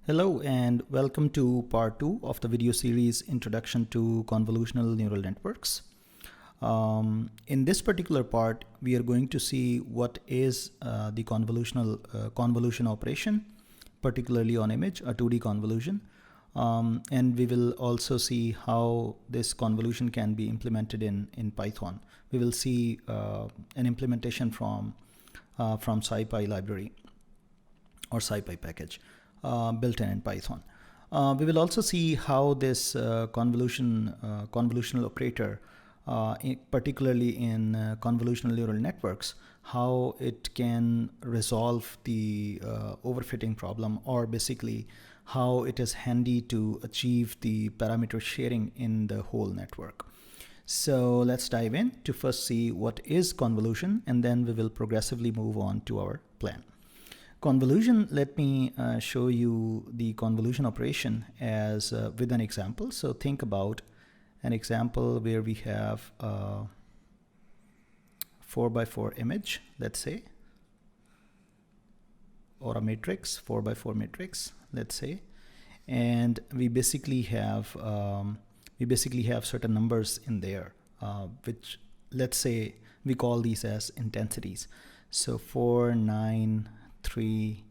Hello and welcome to part 2 of the video series Introduction to Convolutional Neural Networks. In this particular part, we are going to see what is the convolution operation, particularly on image, a 2D convolution. And we will also see how this convolution can be implemented in Python. We will see an implementation from SciPy library or SciPy package. Built in Python. We will also see how this convolutional operator, particularly in convolutional neural networks, how it can resolve the overfitting problem, or basically how it is handy to achieve the parameter sharing in the whole network. So let's dive in to first see what is convolution, and then we will progressively move on to our plan. Convolution, let me show you the convolution operation as with an example. So think about an example where we have a 4x4 image, let's say, or a matrix, 4x4 matrix, let's say, and we basically have certain numbers in there, which let's say we call these as intensities. So 4, 9, 3,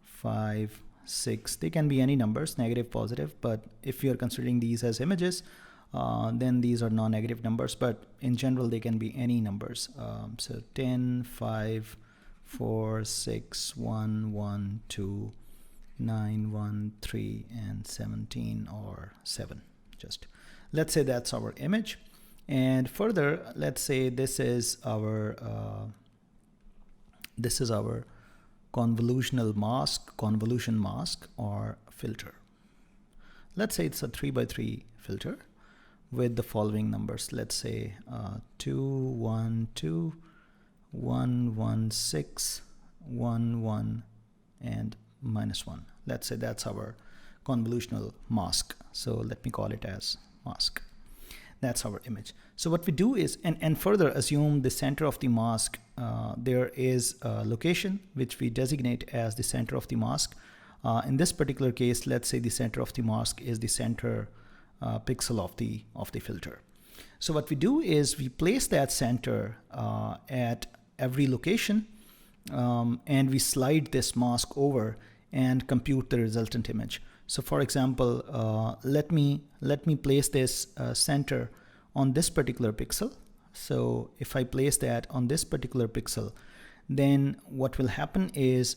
5, 6, they can be any numbers, negative, positive, but if you're considering these as images, then these are non-negative numbers, but in general they can be any numbers. So 10, 5, 4, 6, 1, 1, 2, 9, 1, 3, and 17 or 7. Just let's say that's our image, and further, let's say this is our convolution mask or filter. Let's say it's a 3x3 filter with the following numbers. Let's say 2, 1, 2, 1, 1, 6, 1, 1, and -1. Let's say that's our convolutional mask. So let me call it as mask. That's our image. So what we do is, and further assume the center of the mask, there is a location which we designate as the center of the mask. In this particular case, let's say the center of the mask is the center pixel of the filter. So what we do is we place that center at every location, and we slide this mask over and compute the resultant image. So for example, let me place this center on this particular pixel. So if I place that on this particular pixel, then what will happen is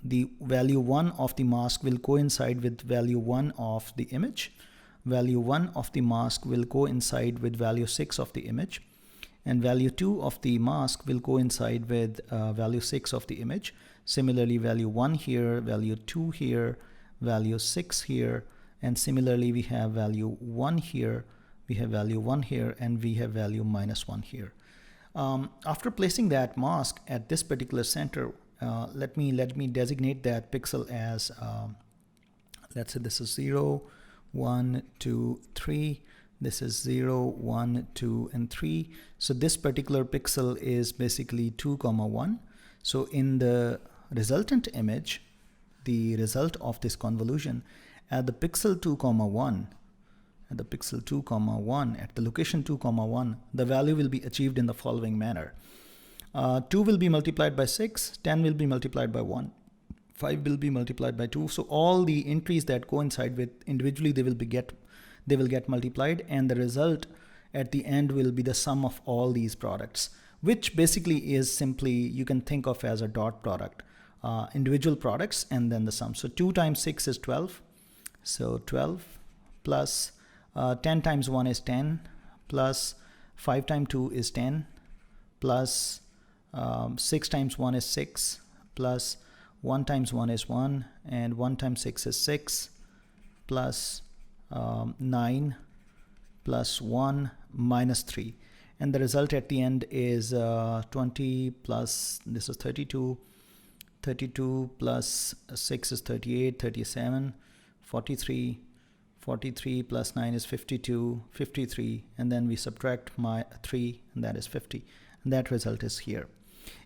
the value 1 of the mask will coincide with value 1 of the image. Value 1 of the mask will coincide with value 6 of the image, and value 2 of the mask will coincide with value 6 of the image. Similarly, value 1 here, value 2 here, value 6 here, and similarly we have value 1 here, we have value 1 here, and we have value -1 here. After placing that mask at this particular center, let me designate that pixel as let's say this is 0, 1, 2, 3. This is 0, 1, 2, and 3. So this particular pixel is basically 2, 1. So in the resultant image, the result of this convolution at the pixel 2, 1, at the pixel 2, 1, at the location 2, 1, the value will be achieved in the following manner. 2 will be multiplied by 6, 10 will be multiplied by 1, 5 will be multiplied by 2. So all the entries that coincide with individually, they will get multiplied, and the result at the end will be the sum of all these products, which basically is simply, you can think of as a dot product, individual products and then the sum. So 2 times 6 is 12. So 12 plus 10 times 1 is 10, plus 5 times 2 is 10, plus 6 times 1 is 6, plus 1 times 1 is 1, and 1 times 6 is 6, plus 9 plus 1 minus 3, and the result at the end is 20 plus, this is 32, 32 plus 6 is 38, 37, 43, 43 plus 9 is 52, 53, and then we subtract my 3, and that is 50, and that result is here.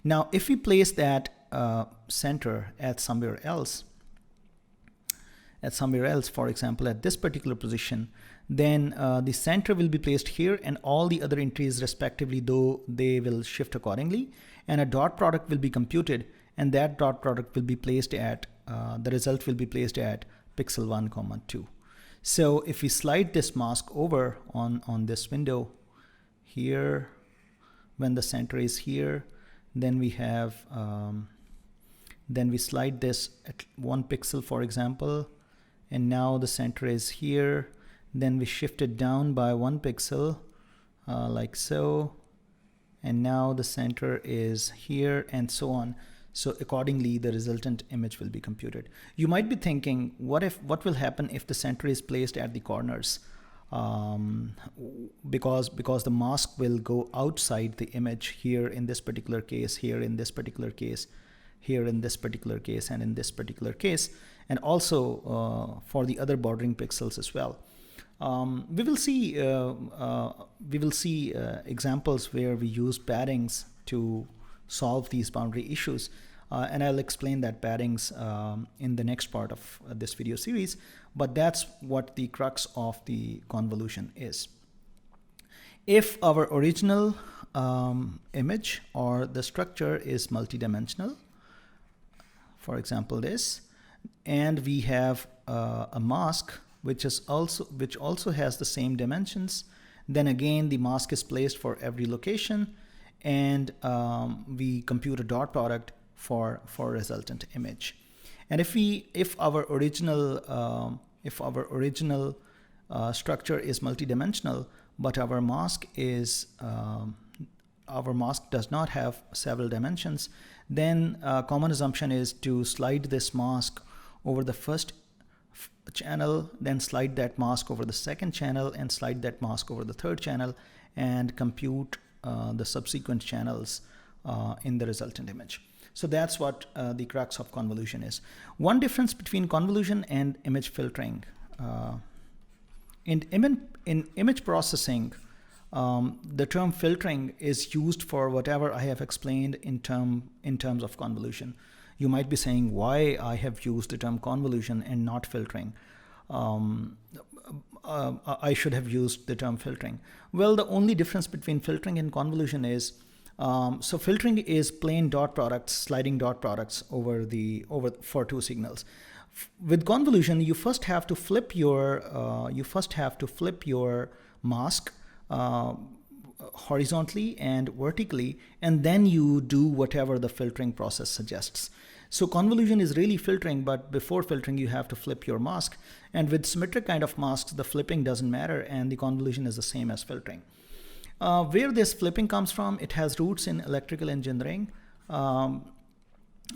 Now if we place that center at somewhere else, at somewhere else, for example at this particular position, then the center will be placed here, and all the other entries respectively, though they will shift accordingly, and a dot product will be computed, and that dot product will be placed at the result will be placed at pixel 1, 2. So if we slide this mask over on this window here, when the center is here, then we have then we slide this at 1 pixel, for example, and now the center is here. Then we shift it down by 1 pixel like so, and now the center is here, and so on. So accordingly, the resultant image will be computed. You might be thinking, what will happen if the center is placed at the corners? Because the mask will go outside the image here in this particular case, here in this particular case, here in this particular case, and in this particular case, and also for the other bordering pixels as well. We will see examples where we use paddings to solve these boundary issues, and I'll explain that paddings in the next part of this video series, but that's what the crux of the convolution is. If our original image or the structure is multidimensional, for example this, and we have a mask which also has the same dimensions, then again the mask is placed for every location, and we compute a dot product for resultant image. And if our original structure is multidimensional, but our mask does not have several dimensions, then common assumption is to slide this mask over the first channel, then slide that mask over the second channel, and slide that mask over the third channel, and compute the subsequent channels in the resultant image. So that's what the crux of convolution is. One difference between convolution and image filtering. In image processing, the term filtering is used for whatever I have explained in terms of convolution. You might be saying why I have used the term convolution and not filtering. I should have used the term filtering. Well, the only difference between filtering and convolution is, so filtering is plain dot products, sliding dot products over for two signals. With convolution, you first have to flip your mask horizontally and vertically, and then you do whatever the filtering process suggests. So convolution is really filtering, but before filtering you have to flip your mask, and with symmetric kind of masks the flipping doesn't matter, and the convolution is the same as filtering. Where this flipping comes from, it has roots in electrical engineering. So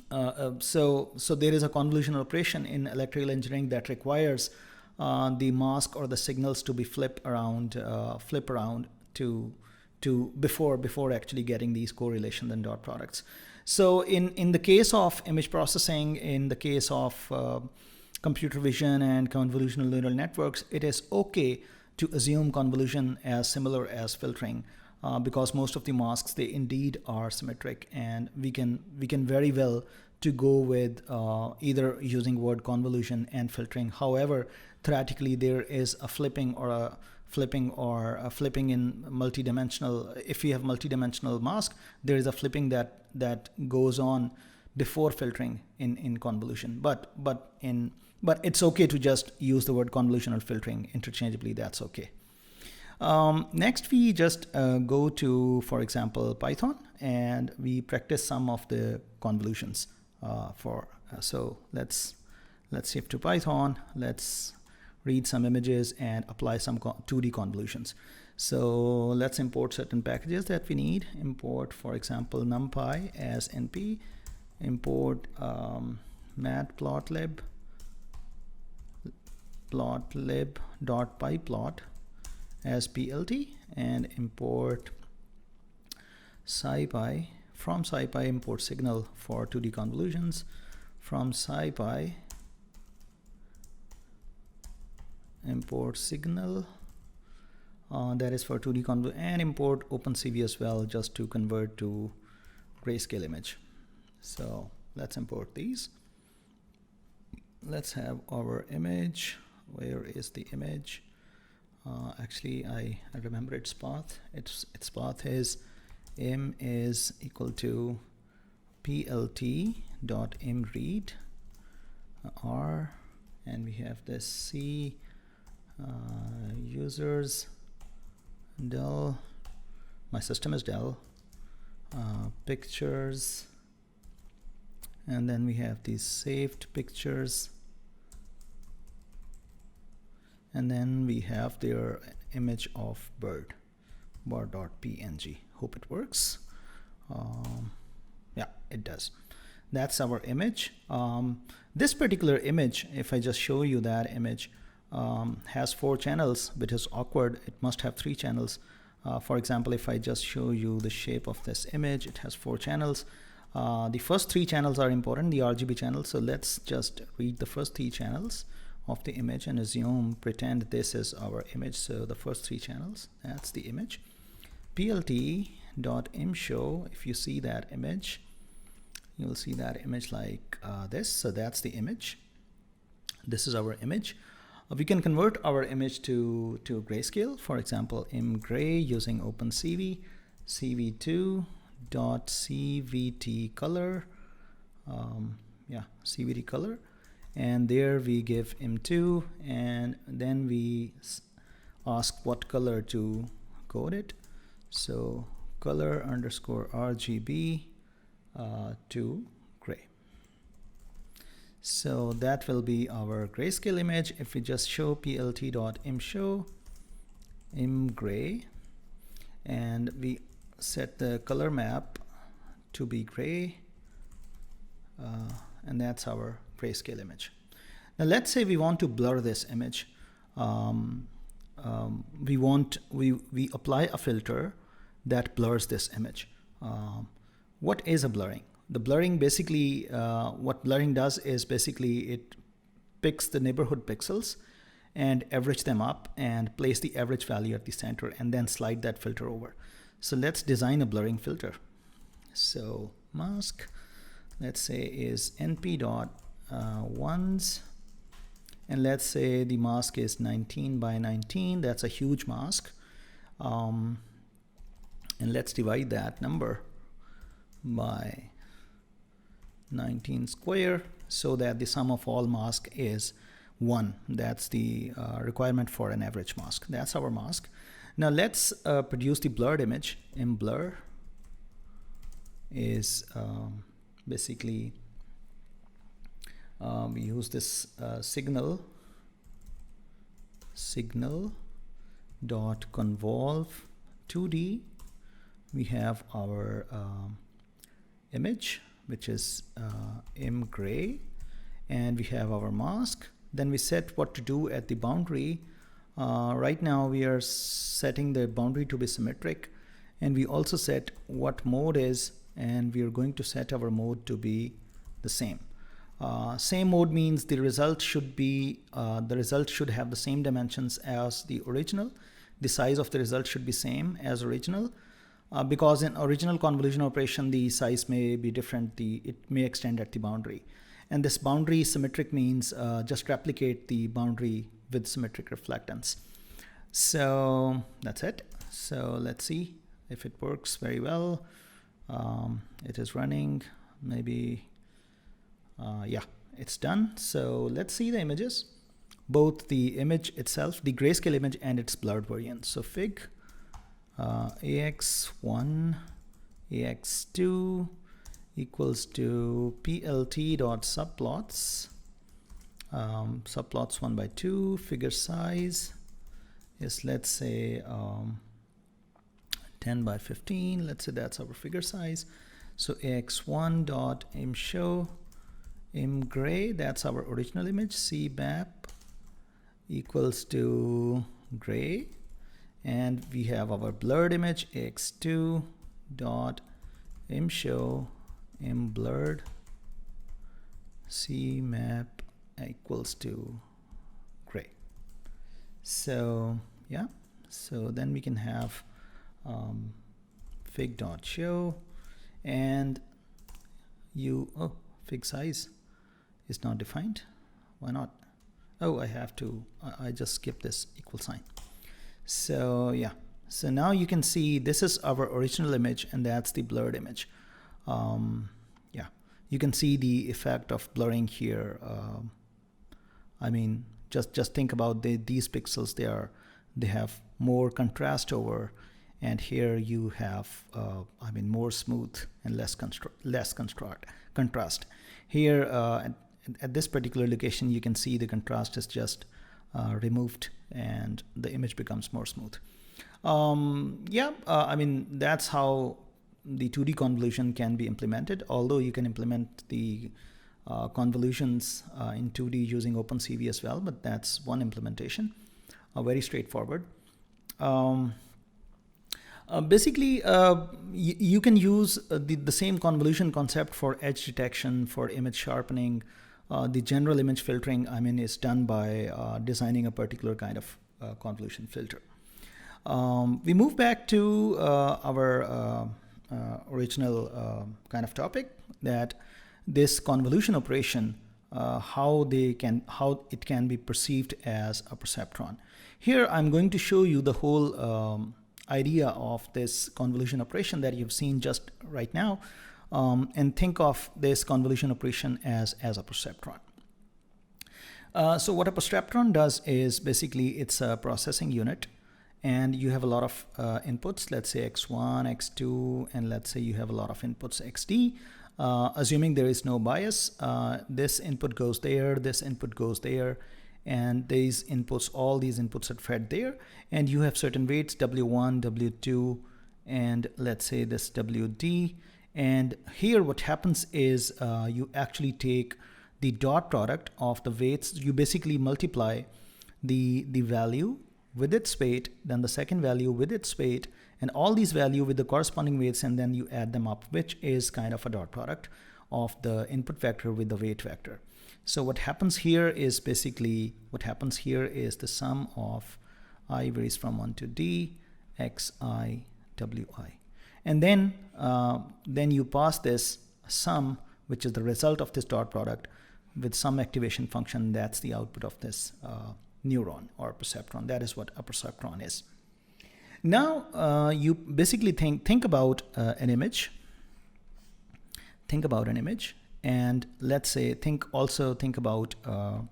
there is a convolutional operation in electrical engineering that requires the mask or the signals to be flip around to before actually getting these correlations and dot products. So in the case of image processing, in the case of computer vision and convolutional neural networks, it is okay to assume convolution as similar as filtering, because most of the masks, they indeed are symmetric, and we can very well to go with either using word convolution and filtering. However, theoretically there is a flipping in multidimensional. If we have multidimensional mask, there is a flipping that goes on before filtering in convolution. But it's okay to just use the word convolution or filtering interchangeably. That's okay. Next, we just go to, for example, Python, and we practice some of the convolutions. So let's shift to Python. Let's read some images and apply some 2D convolutions. So let's import certain packages that we need. Import, for example, numpy as np. Import matplotlib plotlib.pyplot as plt, and import scipy. From scipy, import signal for 2D convolutions. From scipy, import signal that is for 2D convolution, and import OpenCV as well, just to convert to grayscale image. So let's import these. let's have our image. Where is the image? Actually, I remember its path. Its path is im is equal to plt.imRead r, and we have this c users Dell. My system is Dell. Pictures, and then we have these saved pictures, and then we have their image of bird.png. Hope it works. Yeah, it does. That's our image. This particular image, if I just show you that image, has 4 channels, which is awkward. It must have 3 channels. For example, if I just show you the shape of this image, it has 4 channels. The first 3 channels are important, the RGB channels. So let's just read the first 3 channels of the image and pretend this is our image. So the first 3 channels, that's the image. plt.imShow, if you see that image, you'll see that image like this. So that's the image. This is our image. We can convert our image to grayscale. For example, imgray using OpenCV, cv2.cvt color, cvt color, and there we give im2, and then we ask what color to code it. So color underscore RGB to gray. So that will be our grayscale image. If we just show plt.imShow imgray, and we set the color map to be gray, and that's our grayscale image. Now let's say we want to blur this image. We apply a filter that blurs this image. What is a blurring? The blurring basically, what blurring does is basically it picks the neighborhood pixels and average them up and place the average value at the center and then slide that filter over. So let's design a blurring filter. So mask, let's say is np.ones, and let's say the mask is 19 by 19. That's a huge mask. And let's divide that number by 19 square so that the sum of all mask is 1. That's the requirement for an average mask. That's our mask. Now let's produce the blurred image. In blur is basically we use this signal dot convolve 2D. We have our image, which is imgray, and we have our mask. Then we set what to do at the boundary. Right now we are setting the boundary to be symmetric, and we also set what mode is, and we are going to set our mode to be the same. Same mode means the result should be the result should have the same dimensions as the original. The size of the result should be same as original. Because in original convolution operation, the size may be different. It may extend at the boundary. And this boundary symmetric means just replicate the boundary with symmetric reflectance. So that's it. So let's see if it works very well. It is running. Maybe, yeah, it's done. So let's see the images. Both the image itself, the grayscale image, and its blurred variant. So fig. ax1 ax2 equals to plt.subplots subplots 1 by 2. Figure size is, let's say, 10 by 15. Let's say that's our figure size. So ax1.imShow imgray, that's our original image. cmap equals to gray. And we have our blurred image, ax2 dot imShow imblurred cmap equals to gray. So yeah, so then we can have fig.show, and fig size is not defined. why not? Oh, I have to, I just skipped this equal sign. So yeah, so now you can see this is our original image and that's the blurred image. Yeah, you can see the effect of blurring here. I mean, just think about these pixels. They have more contrast over, and here you have I mean, more smooth and less contrast. Here at this particular location, you can see the contrast is just removed and the image becomes more smooth. Yeah, I mean, that's how the 2D convolution can be implemented, although you can implement the convolutions in 2D using OpenCV as well, but that's one implementation, very straightforward. Basically, you can use the same convolution concept for edge detection, for image sharpening. The general image filtering, I mean, is done by designing a particular kind of convolution filter. We move back to our original kind of topic, that this convolution operation, how it can be perceived as a perceptron. Here I'm going to show you the whole idea of this convolution operation that you've seen just right now, and think of this convolution operation as a perceptron. So what a perceptron does is basically it's a processing unit, and you have a lot of inputs, let's say x1, x2, and let's say you have a lot of inputs xd. Assuming there is no bias, this input goes there, this input goes there, and these inputs, all these inputs are fed there, and you have certain weights, w1, w2, and let's say this wd. And here what happens is you actually take the dot product of the weights. You basically multiply the value with its weight, then the second value with its weight, and all these value with the corresponding weights, and then you add them up, which is kind of a dot product of the input vector with the weight vector. So what happens here is basically, the sum of I varies from 1 to d, xi, wi. And then you pass this sum, which is the result of this dot product, with some activation function. That's the output of this neuron or perceptron. That is what a perceptron is. Now you basically think about an image. Think about an image, and let's say think about a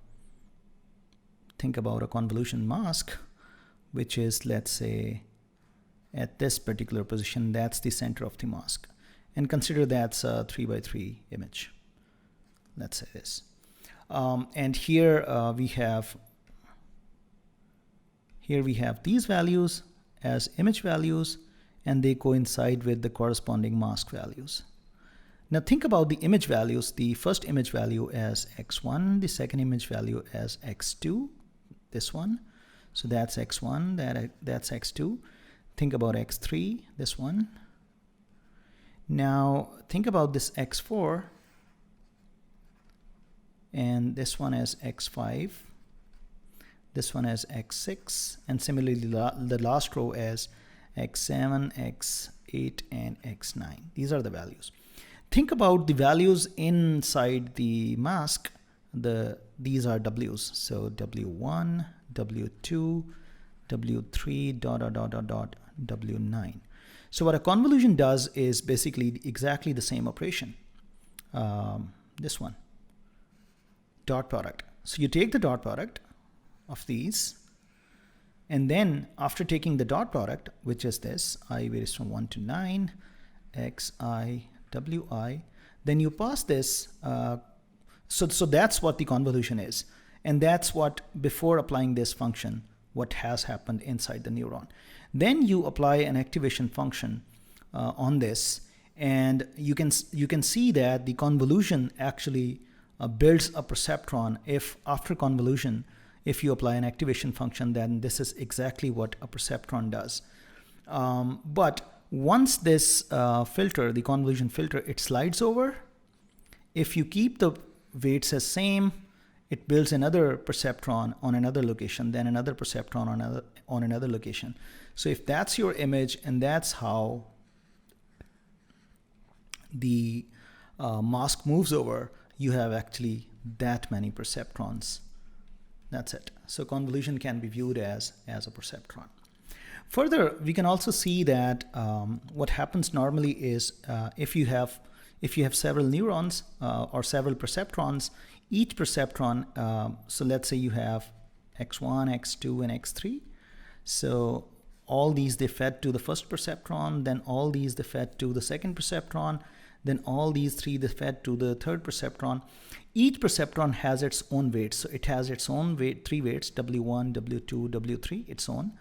convolution mask, which is, let's say, at this particular position. That's the center of the mask, and consider that's a 3x3 image. Let's say this, and here we have these values as image values, and they coincide with the corresponding mask values. Now think about the image values. The first image value as x1, the second image value as x2, this one. So that's x1, that's x2. Think about x3, this one. Now think about this x4, and this one as x5, this one as x6, and similarly the last row as x7, x8, and x9. These are the values. Think about the values inside the mask. These are W's. So W1, W2, W3, W9. So what a convolution does is basically exactly the same operation. This one, dot product. So you take the dot product of these, and then after taking the dot product, which is this, I varies from 1 to 9, xi, wi, then you pass this. So that's what the convolution is, and that's what, before applying this function, what has happened inside the neuron. Then you apply an activation function on this, and you can see that the convolution actually builds a perceptron. If after convolution, if you apply an activation function, then this is exactly what a perceptron does. But once this filter, the convolution filter, it slides over, if you keep the weights as same, it builds another perceptron on another location, then another perceptron on another location. So if that's your image, and that's how the mask moves over, you have actually that many perceptrons. That's it. So convolution can be viewed as a perceptron. Further, we can also see that what happens normally is if you have several neurons or several perceptrons, each perceptron, so let's say you have x1, x2, and x3. So all these, they fed to the first perceptron, then all these they fed to the second perceptron, then all these three they fed to the third perceptron. Each perceptron has its own weights. So it has its own weight, 3 weights, W1, W2, W3, its own.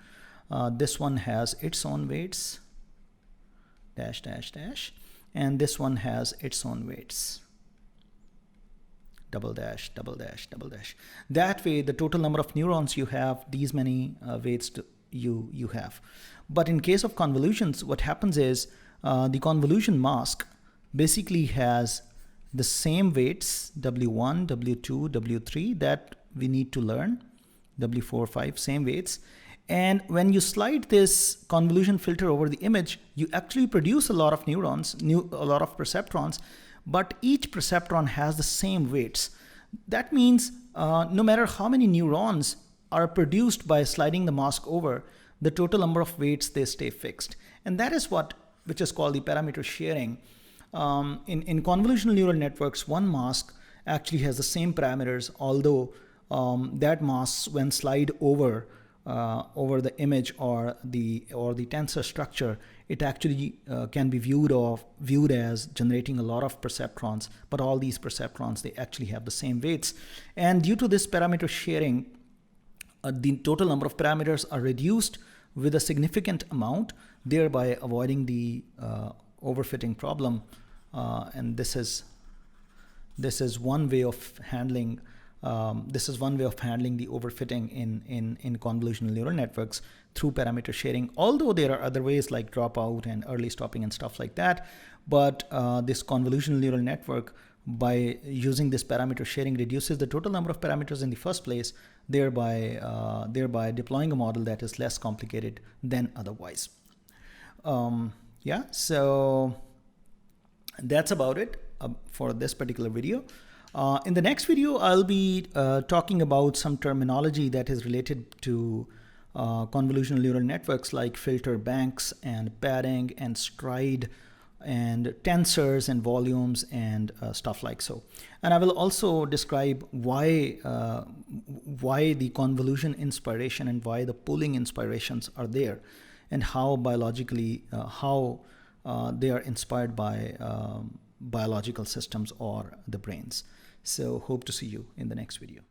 This one has its own weights, dash, dash, dash. And this one has its own weights, double dash, double dash, double dash. That way, the total number of neurons you have, these many weights you have. But in case of convolutions, what happens is the convolution mask basically has the same weights, W1, W2, W3, that we need to learn, W4, 5, same weights. And when you slide this convolution filter over the image, you actually produce a lot of neurons, a lot of perceptrons, but each perceptron has the same weights. That means no matter how many neurons are produced by sliding the mask over, the total number of weights, they stay fixed. And that is which is called the parameter sharing. In convolutional neural networks, one mask actually has the same parameters, although that mask, when slide over the image or the tensor structure, it actually can be viewed as generating a lot of perceptrons, but all these perceptrons, they actually have the same weights. And due to this parameter sharing, the total number of parameters are reduced with a significant amount, thereby avoiding the overfitting problem. And this is one way of handling the overfitting in convolutional neural networks through parameter sharing, although there are other ways like dropout and early stopping and stuff like that. But this convolutional neural network, by using this parameter sharing, reduces the total number of parameters in the first place, thereby deploying a model that is less complicated than otherwise. Yeah, so that's about it for this particular video. In the next video, I'll be talking about some terminology that is related to convolutional neural networks, like filter banks and padding and stride and tensors and volumes and stuff like so. And I will also describe why the convolution inspiration and why the pooling inspirations are there, and how biologically they are inspired by biological systems or the brains. So hope to see you in the next video.